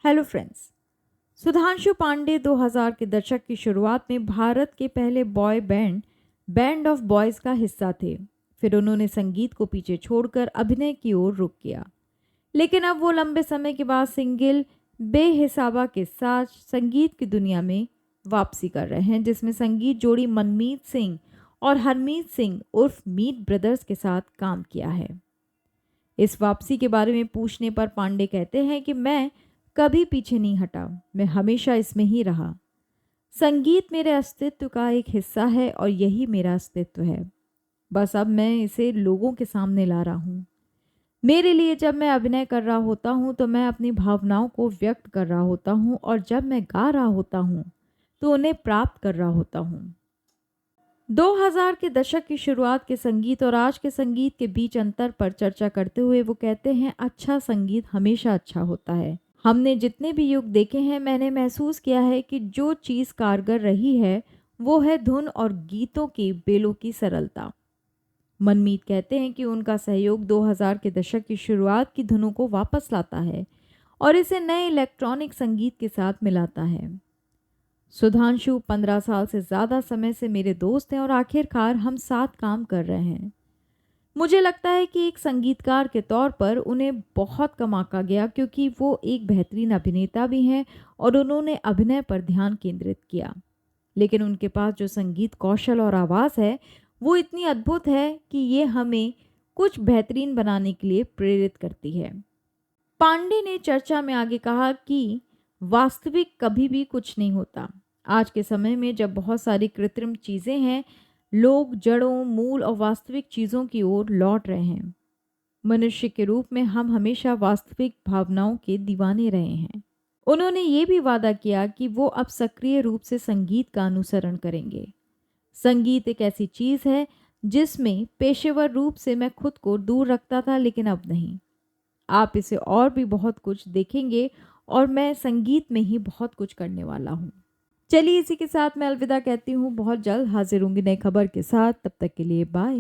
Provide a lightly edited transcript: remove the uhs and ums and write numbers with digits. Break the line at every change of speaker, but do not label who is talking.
Hello friends. Sudhanshu Pandey 2000 के दशक की शुरुआत में भारत के पहले boy band band of boys का हिस्सा थे। फिर उन्होंने संगीत को पीछे छोड़कर अभिनय की ओर रुख किया, लेकिन अब वो लंबे समय के बाद सिंगल बेहिसाबा के साथ संगीत की दुनिया में वापसी कर रहे हैं, जिसमें संगीत जोड़ी मनमीत सिंह और हरमीत सिंह उर्फ मीत ब्रदर्स के साथ काम किया है। इस वापसी के बारे में पूछने पर पांडे कहते हैं कि मैं कभी पीछे नहीं हटा, मैं हमेशा इसमें ही रहा। संगीत मेरे अस्तित्व का एक हिस्सा है और यही मेरा अस्तित्व है। बस अब मैं इसे लोगों के सामने ला रहा हूँ। मेरे लिए जब मैं अभिनय कर रहा होता हूँ तो मैं अपनी भावनाओं को व्यक्त कर रहा होता हूँ, और जब मैं गा रहा होता हूँ तो उन्हें प्राप्त कर रहा होता हूँ। 2000 के दशक की शुरुआत के संगीत और आज के संगीत के बीच अंतर पर चर्चा करते हुए वो कहते हैं, अच्छा संगीत हमेशा अच्छा होता है। हमने जितने भी युग देखे हैं, मैंने महसूस किया है कि जो चीज़ कारगर रही है वो है धुन और गीतों की बेलों की सरलता। मनमीत कहते हैं कि उनका सहयोग 2000 के दशक की शुरुआत की धुनों को वापस लाता है और इसे नए इलेक्ट्रॉनिक संगीत के साथ मिलाता है। सुधांशु 15 साल से ज़्यादा समय से मेरे दोस्त हैं और आखिरकार हम साथ काम कर रहे हैं। मुझे लगता है कि एक संगीतकार के तौर पर उन्हें बहुत कम आंका गया, क्योंकि वो एक बेहतरीन अभिनेता भी हैं और उन्होंने अभिनय पर ध्यान केंद्रित किया। लेकिन उनके पास जो संगीत कौशल और आवाज़ है वो इतनी अद्भुत है कि ये हमें कुछ बेहतरीन बनाने के लिए प्रेरित करती है। पांडे ने चर्चा में आगे कहा कि वास्तविक कभी भी कुछ नहीं होता। आज के समय में जब बहुत सारी कृत्रिम चीज़ें हैं, लोग जड़ों, मूल और वास्तविक चीज़ों की ओर लौट रहे हैं। मनुष्य के रूप में हम हमेशा वास्तविक भावनाओं के दीवाने रहे हैं। उन्होंने ये भी वादा किया कि वो अब सक्रिय रूप से संगीत का अनुसरण करेंगे। संगीत एक ऐसी चीज़ है जिसमें पेशेवर रूप से मैं खुद को दूर रखता था, लेकिन अब नहीं। आप इसे और भी बहुत कुछ देखेंगे और मैं संगीत में ही बहुत कुछ करने वाला हूँ। चलिए, इसी के साथ मैं अलविदा कहती हूँ। बहुत जल्द हाजिर होंगी नई खबर के साथ। तब तक के लिए बाय।